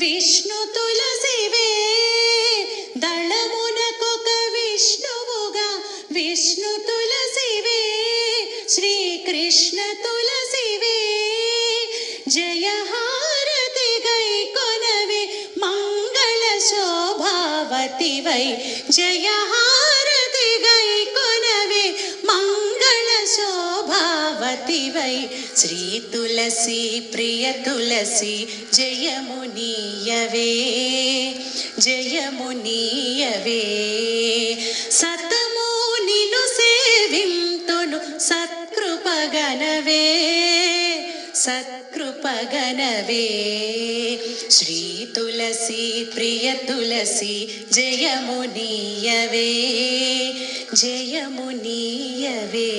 విష్ణు తులసివే దళమునకొక విష్ణువుగా విష్ణు తులసివే శ్రీకృష్ణ తులసివే జయ హారతి గై కొనవే మంగళ శోభావతివై జయ హారతి గై కొనవే మంగళ శోభావతివై శ్రీ తులసి ప్రియ తులసి జయమునీయవే జయమునీయవే సతము నిను సేవింతును సత్కృపగనవే సత్కృపగనవే శ్రీ తులసి ప్రియ తులసి జయమునీయవే జయమునీయవే.